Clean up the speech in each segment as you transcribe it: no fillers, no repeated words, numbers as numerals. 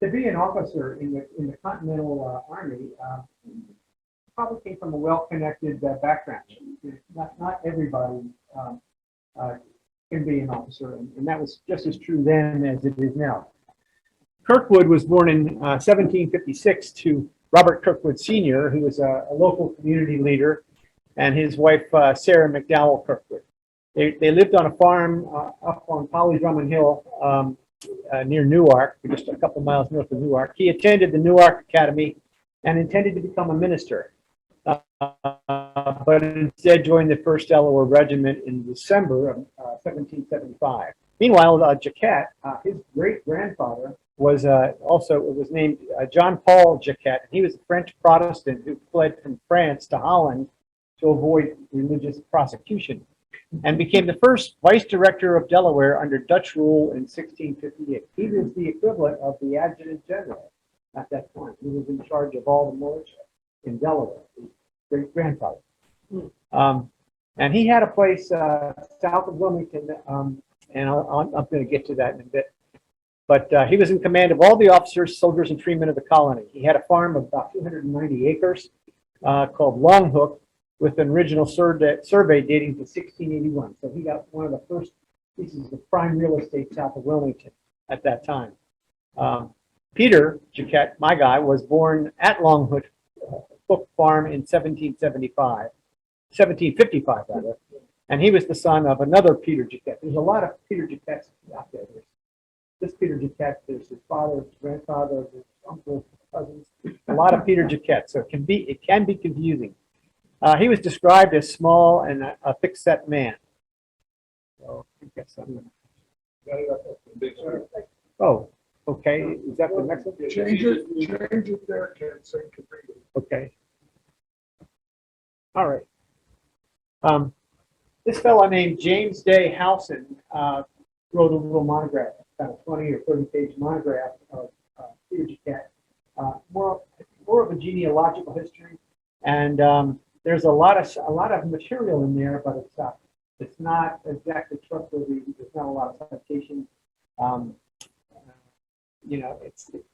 to be an officer in the Continental Army probably came from a well-connected background. Not everybody can be an officer, and that was just as true then as it is now. Kirkwood was born in 1756 to Robert Kirkwood Sr., who was a local community leader, and his wife, Sarah McDowell Kirkwood. They lived on a farm up on Pollydrummond Hill near Newark, just a couple miles north of Newark. He attended the Newark Academy and intended to become a minister, but instead joined the 1st Delaware Regiment in December of 1775. Meanwhile, Jaquett, his great-grandfather, was named John Paul Jaquett. He was a French Protestant who fled from France to Holland to avoid religious prosecution, and became the first vice director of Delaware under Dutch rule in 1658. He was the equivalent of the adjutant general at that time. He was in charge of all the militia in Delaware, his great-grandfather. And he had a place south of Wilmington, and I'm going to get to that in a bit. But he was in command of all the officers, soldiers, and freemen of the colony. He had a farm of about 290 acres called Long Hook, with an original survey dating to 1681. So he got one of the first pieces of prime real estate south of Wilmington at that time. Peter Jaquett, my guy, was born at Long Hook Farm in 1755 rather, and he was the son of another Peter Jaquett. There's a lot of Peter Jaquetts out there. There's this Peter Jaquett, there's his father, his grandfather, his uncle, cousins, a lot of Peter Jaquett, so it can be confusing. He was described as small and a thick-set man. So I guess oh, okay. Is that the next one? Change it there, Ken, so you can read it. Okay. All right. This fellow named James Day Howson wrote a little monograph, kind of 20 or 30-page monograph of Peter Jaquett, more of a genealogical history, and there's a lot of material in there, but it's not exactly trustworthy. There's not a lot of citations.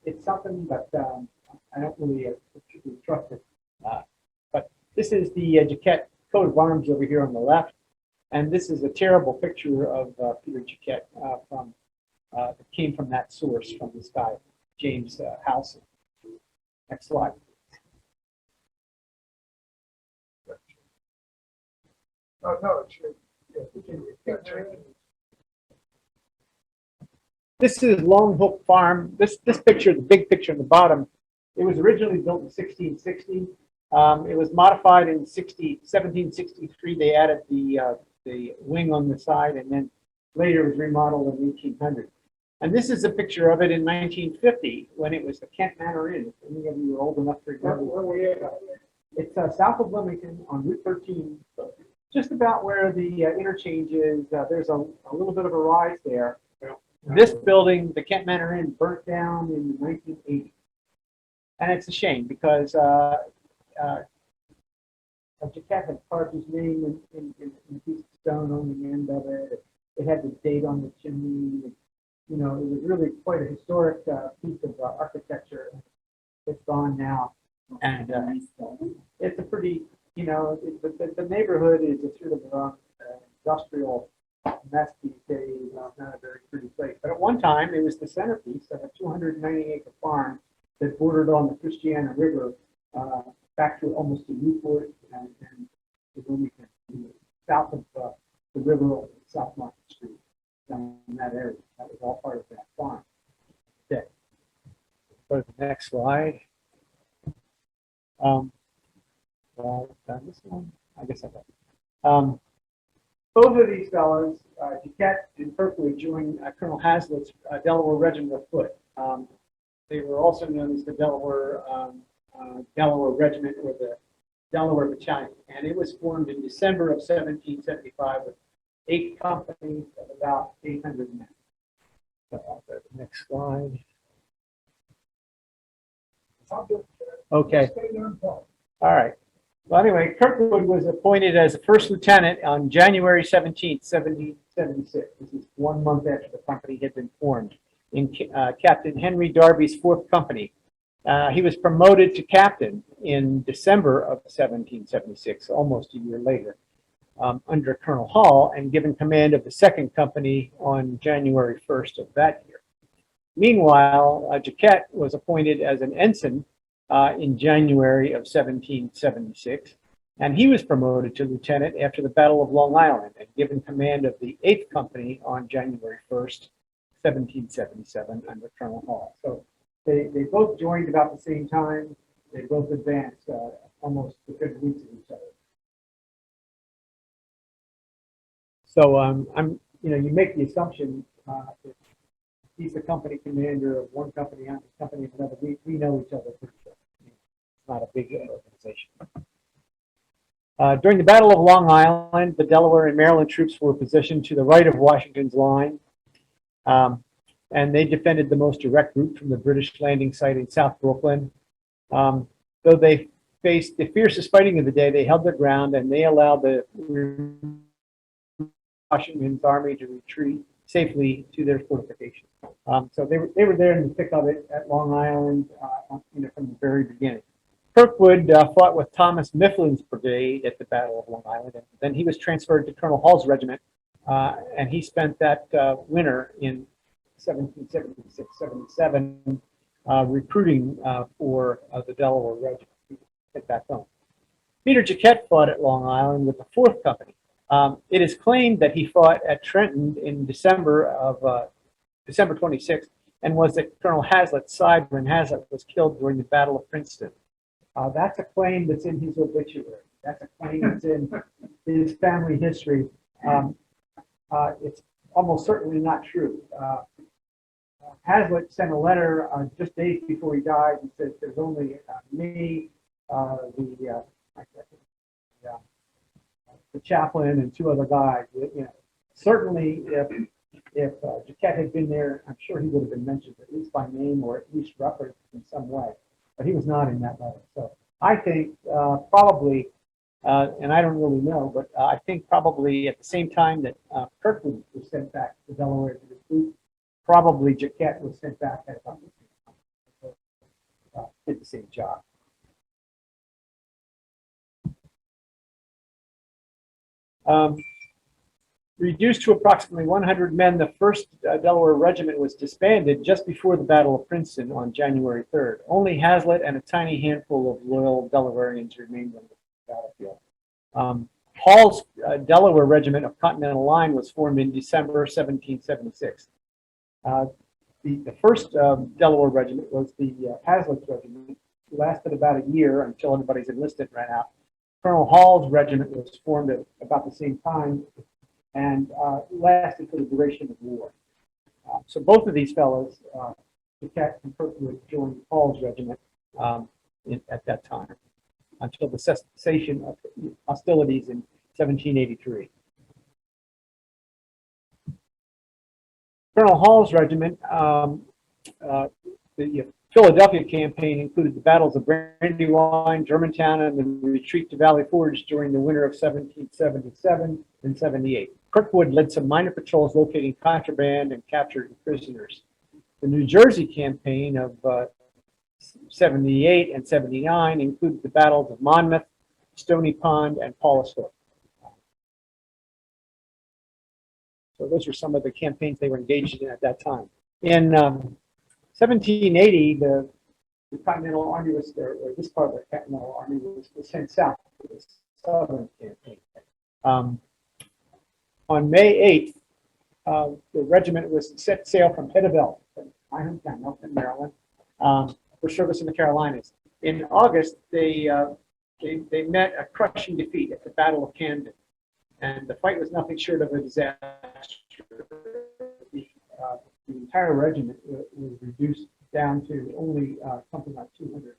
It's something, but I don't really trust it. But this is the Jaquett coat of arms over here on the left, and this is a terrible picture of Peter Jaquett that came from that source, from this guy, James Howson. Next slide. Oh, no, it should. Yeah, change it. This is Long Hook Farm. This picture, the big picture on the bottom, it was originally built in 1660. It was modified in 1763. They added the wing on the side, and then later it was remodeled in 1800. And this is a picture of it in 1950 when it was the Kent Manor Inn. If any of you are old enough to remember where we are. It's south of Wilmington on Route 13, just about where the interchange is. There's a little bit of a rise there. This building, the Kent Manor Inn, burnt down in the 1980s. And it's a shame because Jaquett had carved his name in a piece of stone on the end of it. It had the date on the chimney. You know, it was really quite a historic piece of architecture. It's gone now. And it's a pretty, the neighborhood is a sort of industrial mess these days, not a very pretty place. But at one time, it was the centerpiece of a 290-acre farm that bordered on the Christiana River back to almost to Newport and to Wilmington, south of the river on South Market Street, down in that area. That was all part of that farm. Okay. Go to the next slide. Done this one? I guess I got. Both of these fellows, Jaquett and Kirkwood, joined Colonel Hazlitt's Delaware Regiment of Foot. They were also known as the Delaware Regiment, or the Delaware Battalion, and it was formed in December of 1775 with 8 companies of about 800 men. So I'll go to the next slide. Okay. All right. Well, anyway, Kirkwood was appointed as a first lieutenant on January 17th, 1776. This is 1 month after the company had been formed. in Captain Henry Darby's 4th Company. He was promoted to captain in December of 1776, almost a year later, under Colonel Hall, and given command of the 2nd Company on January 1st of that year. Meanwhile, Jaquett was appointed as an ensign in January of 1776, and he was promoted to lieutenant after the Battle of Long Island and given command of the 8th Company on January 1st, 1777, under Colonel Hall. So they both joined about the same time. They both advanced almost within weeks of each other. So you make the assumption that he's the company commander of one company, I'm the company of another. We know each other pretty well. It's not a big organization. During the Battle of Long Island, the Delaware and Maryland troops were positioned to the right of Washington's line, and they defended the most direct route from the British landing site in South Brooklyn. Though they faced the fiercest fighting of the day, they held their ground, and they allowed the Washington's army to retreat safely to their fortifications. So they were there in the thick of it at Long Island, from the very beginning. Kirkwood fought with Thomas Mifflin's brigade at the Battle of Long Island, and then he was transferred to Colonel Hall's regiment, and he spent that winter in 1776-77 recruiting for the Delaware Regiment to get back home. Peter Jaquett fought at Long Island with the 4th Company. It is claimed that he fought at Trenton in December 26th, and was at Colonel Hazlett's side when Hazlett was killed during the Battle of Princeton. That's a claim that's in his obituary. That's a claim that's in his family history. It's almost certainly not true. Hazlett sent a letter just days before he died and said there's only me, the chaplain, and 2 other guys. Certainly, if Jaquett had been there, I'm sure he would have been mentioned at least by name or at least referenced in some way. But he was not in that letter. So I think probably, and I don't really know, but I think probably at the same time that Kirkwood was sent back to Delaware to recruit, probably Jaquett was sent back at about the same time. Did the same job. Reduced to approximately 100 men, the 1st Delaware Regiment was disbanded just before the Battle of Princeton on January 3rd. Only Hazlett and a tiny handful of loyal Delawareans remained on the battlefield. Hall's Delaware Regiment of Continental Line was formed in December 1776. The 1st Delaware Regiment was the Hazlett's Regiment. It lasted about a year until everybody's enlisted ran out. Colonel Hall's regiment was formed at about the same time and lasted for the duration of war. So both of these fellows, Jaquett and Kirkwood, joined Hall's regiment at that time until the cessation of hostilities in 1783. Colonel Hall's regiment, the Philadelphia campaign included the battles of Brandywine, Germantown, and the retreat to Valley Forge during the winter of 1777 and 78. Kirkwood led some minor patrols locating contraband and captured prisoners. The New Jersey campaign of 78 and 79 included the battles of Monmouth, Stony Pond, and Paulus Hook. So those were some of the campaigns they were engaged in at that time. In 1780, the Continental Army was there, or this part of the Continental Army was sent south to the Southern campaign. On May 8th, the regiment was set sail from Heddeville, my hometown, Yorktown, Maryland, for service in the Carolinas. In August, they met a crushing defeat at the Battle of Camden, and the fight was nothing short of a disaster. The entire regiment was reduced down to only something like 200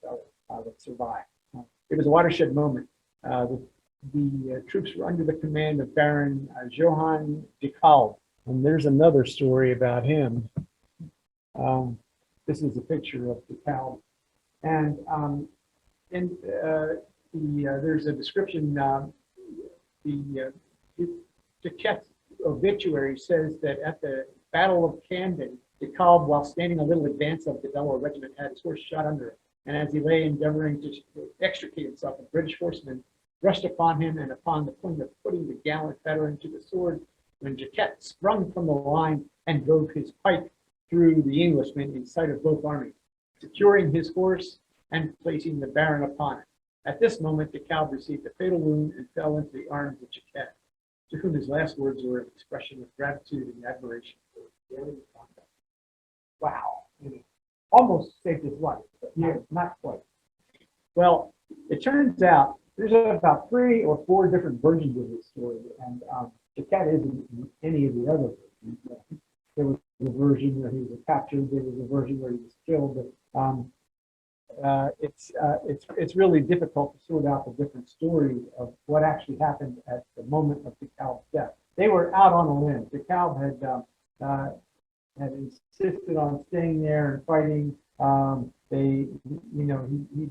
that survived. It was a watershed moment. The troops were under the command of Baron Johann de Kalb, and there's another story about him. This is a picture of de Kalb, and there's a description. Jaquett's obituary says that at the Battle of Camden, DeKalb, while standing a little advance of the Delaware Regiment, had his horse shot under it, and as he lay endeavoring to extricate himself, a British horseman rushed upon him, and upon the point of putting the gallant veteran to the sword, when Jaquett sprung from the line and drove his pike through the Englishman in sight of both armies, securing his horse and placing the Baron upon it. At this moment, DeKalb received a fatal wound and fell into the arms of Jaquett, to whom his last words were an expression of gratitude and admiration for his daring conduct. Wow. Almost saved his life, but not quite. Well, it turns out there's about 3 or 4 different versions of this story, and Jaquett isn't in any of the other versions. There was a version where he was captured. There was a version where he was killed. It's really difficult to sort out the different stories of what actually happened at the moment of DeKalb's death. They were out on a limb. DeKalb had insisted on staying there and fighting. He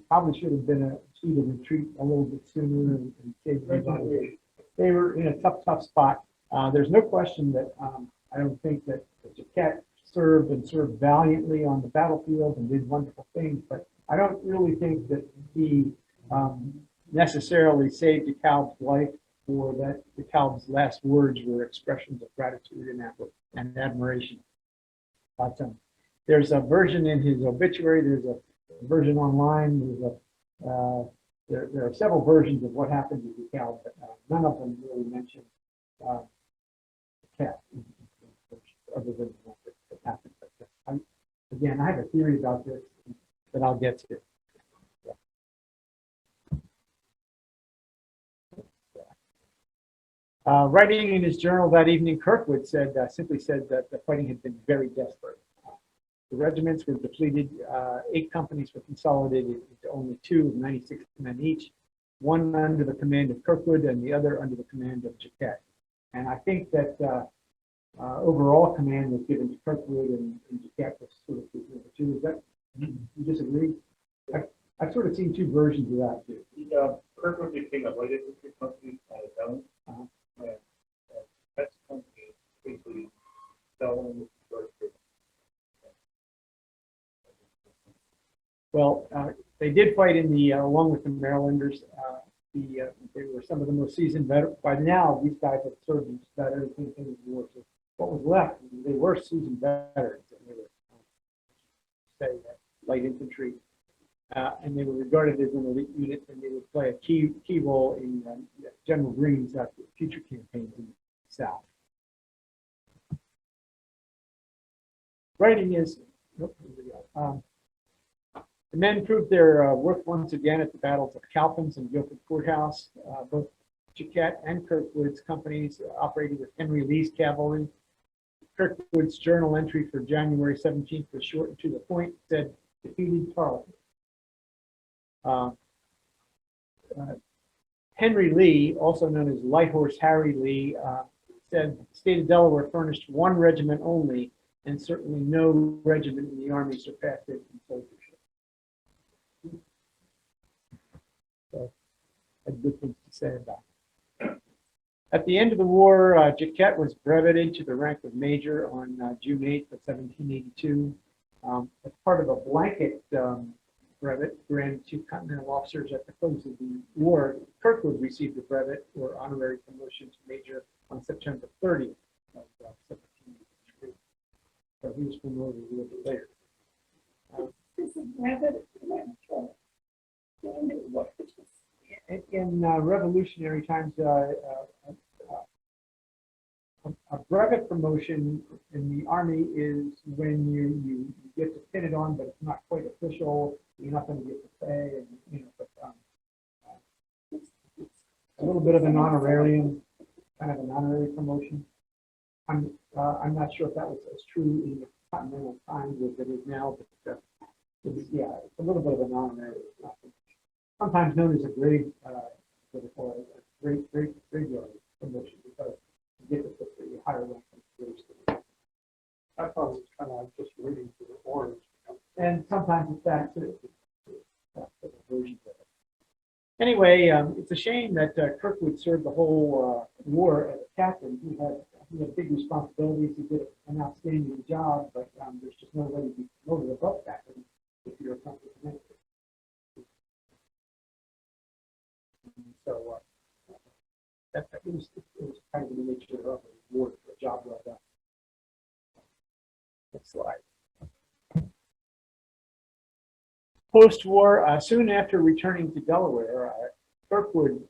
probably should have been a key to retreat a little bit sooner and saved everybody. They were in a tough spot. There's no question that I don't think that Jaquett served valiantly on the battlefield and did wonderful things, but I don't really think that he necessarily saved DeKalb's life, or that DeKalb's last words were expressions of gratitude and admiration. But there's a version in his obituary. There's a version online. There are several versions of what happened to DeKalb, but none of them really mention Jaquett, other than what happened. But again, I have a theory about this that I'll get to. Writing in his journal that evening, Kirkwood simply said that the fighting had been very desperate. The regiments were depleted. 8 companies were consolidated into only 2 of 96 men each, one under the command of Kirkwood and the other under the command of Jaquett. And I think that overall command was given to Kirkwood, and Jaquett was sort of number 2. Is that, you disagree? I've sort of seen 2 versions of that too. Kirkwood became a light infantry company on its own. And that's company basically selling. Well, they did fight in the along with the Marylanders. They were some of the most seasoned veterans. By now, these guys had served better in the war. So what was left, they were seasoned veterans, and they were light infantry, and they were regarded as an elite unit, and they would play a key role in General Greene's future campaigns in the South. Writing is. The men proved their worth once again at the battles of Cowpens and Guilford Courthouse. Both Jaquett and Kirkwood's companies operated with Henry Lee's cavalry. Kirkwood's journal entry for January 17th was short and to the point, said, defeated Tarleton. Henry Lee, also known as Light Horse Harry Lee, said the state of Delaware furnished 1 regiment only, and certainly no regiment in the Army surpassed it in soldiership. So, had good things to say about it. At the end of the war, Jaquett was brevetted to the rank of major on June 8th of 1782. As part of a blanket brevet granted to Continental officers at the close of the war, Kirkwood received a brevet or honorary promotion to major on September 30th of 1783. So he was promoted a little bit later. In revolutionary times, a brevet promotion in the Army is when you get to pin it on, but it's not quite official. You're not going to get to pay, and but it's a little bit of an honorarium, kind of an honorary promotion. I'm not sure if that was as true in the Continental times as it is now, but it's a little bit of an honorary. Sometimes known as a grade, what they call it, a graveyard promotion, because you get to put the higher rank in the grade. I thought it was kind of like just reading for the orders. And sometimes it's that too. That's the version of it. Anyway, it's a shame that Kirkwood served the whole war as a captain. He had big responsibilities. He did an outstanding job, but there's just no way to be promoted above captain if you're a company commander. So it was kind of the nature of a reward for a job well done. Next slide. Post-war, soon after returning to Delaware, Kirkwood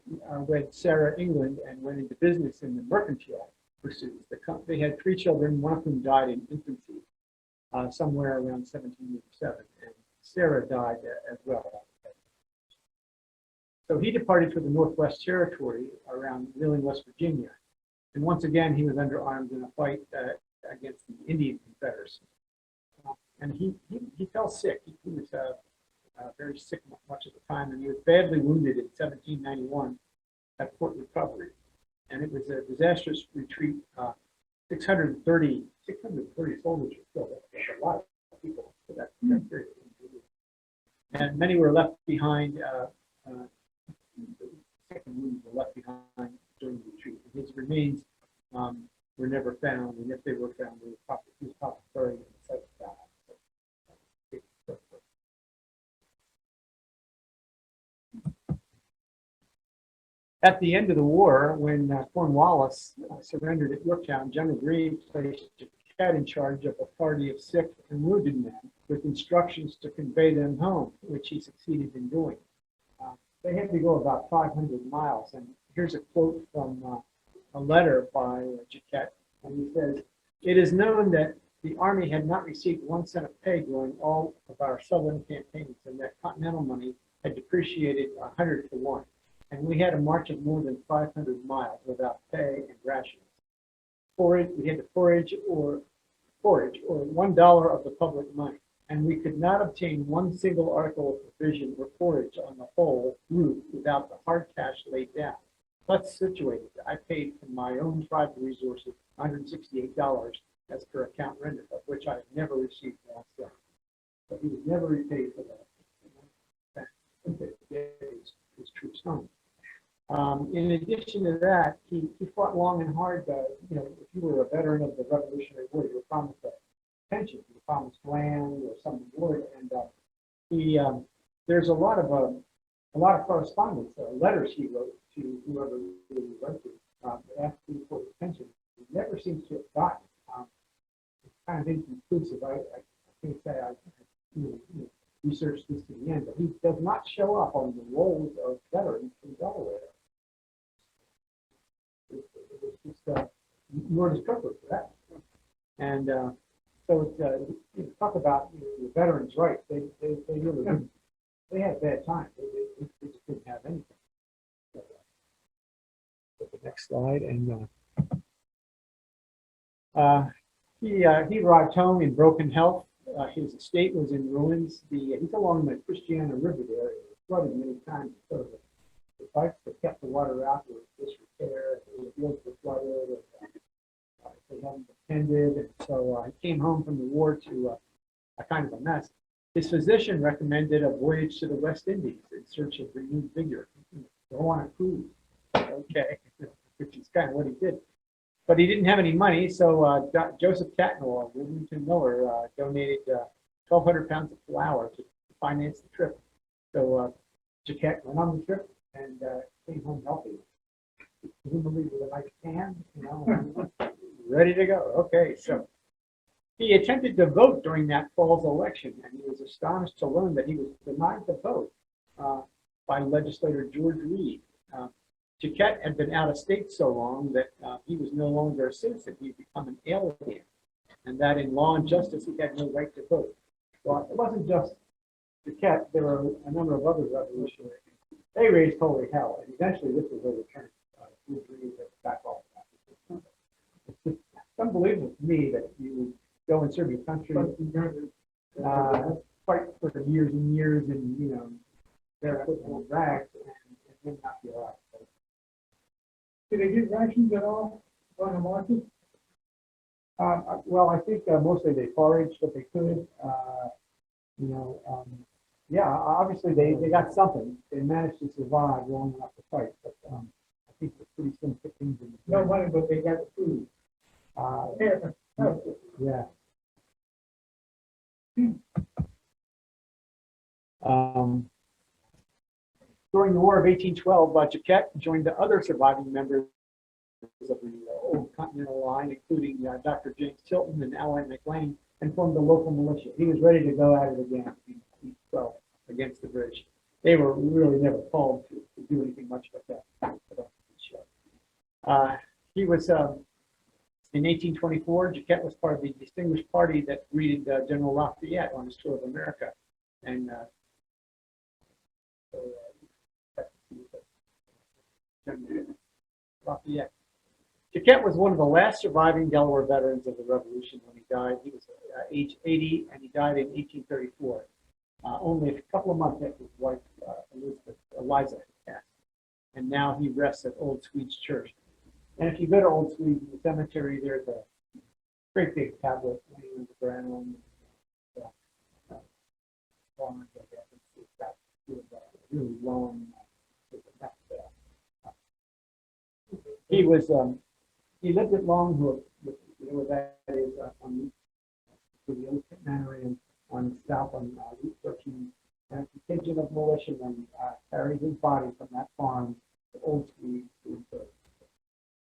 wed Sarah England and went into business in the mercantile pursuits. They had 3 children, one of whom died in infancy, somewhere around 1787, and Sarah died as well. So he departed for the Northwest Territory around Wheeling, West Virginia, and once again he was under arms in a fight against the Indian Confederacy. And he fell sick. He was very sick much of the time, and he was badly wounded in 1791 at Fort Recovery. And it was a disastrous retreat. 630 soldiers were killed. That's a lot of people for that period. And many were left behind. The second wounds were left behind during the retreat. And his remains were never found, and if they were found, he was probably buried in the site of that. At the end of the war, when Cornwallis surrendered at Yorktown, General Greene placed Jaquett in charge of a party of sick and wounded men with instructions to convey them home, which he succeeded in doing. They had to go about 500 miles, and here's a quote from a letter by Jaquett, and he says, "It is known that the Army had not received 1 cent of pay during all of our southern campaigns, and that Continental money had depreciated 100 to 1. And we had a march of more than 500 miles without pay and rations. We had to forage or $1 of the public money, and we could not obtain one single article of provision or forage on the whole route without the hard cash laid down. Thus situated, I paid from my own private resources $168 as per account rendered, of which I have never received one cent." But he was never repaid for that. His troops home. In addition to that, he fought long and hard. If you were a veteran of the Revolutionary War, you were promised a pension, you were promised land or some reward, and there's a lot of correspondence, letters he wrote to whoever he wrote to, asking for his pension. He never seems to have gotten. It's kind of inconclusive. I can't say I researched this to the end, but he does not show up on the rolls of veterans in Delaware. Nor does Kirkwood for that. And so it's talk about the veterans' rights. They really didn't. They had bad times. They just didn't have anything. The next slide, and he arrived home in broken health. His estate was in ruins. He's along the Christiana River there. It was flooded many times. So the pipes that kept the water out were disrepair. The fields were flooded. And, they hadn't attended. And so he came home from the war to a kind of a mess. His physician recommended a voyage to the West Indies in search of renewed vigor. Go on a cruise. Okay, which is kind of what he did. But he didn't have any money, so Joseph Tatnall, Wilmington Miller, donated 1,200 pounds of flour to finance the trip. So Jaquett went on the trip and came home healthy. Presumably with a nice tan, ready to go. Okay, so he attempted to vote during that fall's election, and he was astonished to learn that he was denied the vote by legislator George Reed. Jaquett had been out of state so long that he was no longer a citizen. He'd become an alien, and that in law and justice, he had no right to vote. Well, it wasn't just Jaquett. There were a number of other revolutionaries. They raised holy hell, and eventually this was overturned. George Reed had back off that. It's unbelievable to me that you go and serve your country, fight for years and years, and barefoot and rags, and then not be allowed. Did they get rations at all on the market? Well, I think mostly they foraged what they could. Yeah, obviously they got something. They managed to survive long enough to fight, but I think they're pretty slim pickings. No money, but they got the food. Yeah. Um, During the War of 1812, Jaquett joined the other surviving members of the old Continental Line, including Dr. James Tilton and Allen McLean, and formed the local militia. He was ready to go at it again against the British. They were really never called to do anything much like that. He was in 1824. Jaquett was part of the distinguished party that greeted General Lafayette on his tour of America, and Lafayette. Jaquett was one of the last surviving Delaware veterans of the Revolution when he died. He was age 80, and he died in 1834, only a couple of months after his wife, Eliza, had passed. And now he rests at Old Swedes Church. And if you go to Old Swedes, in the cemetery, there's a great big tablet laying on the ground. It's got really long. He lived at Longhook, that is on the old Manor Inn on south on Route 13. And a contingent of militiamen carried his body from that farm to Old Swedes. It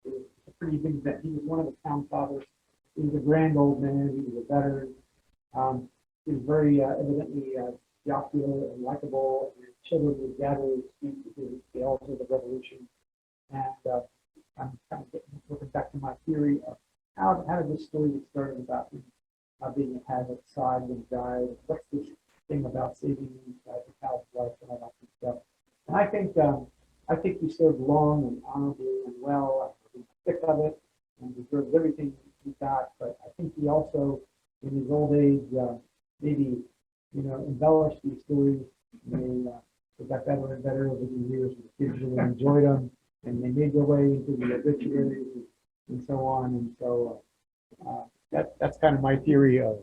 was a pretty big event. He was one of the town fathers. He was a grand old man. He was a veteran. He was very evidently jocular and likable. And children would gather to speak to the elders of the Revolution. And I'm kind of looking back to my theory of how did this story get started about him being a hazard side when he died? What's this thing about saving the child's life and all that good stuff? And I think he served long and honorably and well. He was sick of it and deserves everything he got. But I think he also, in his old age, maybe embellished these stories. They got better and better over the years. The kids really enjoyed them. And they made their way into the obituaries and so on. And so that's kind of my theory of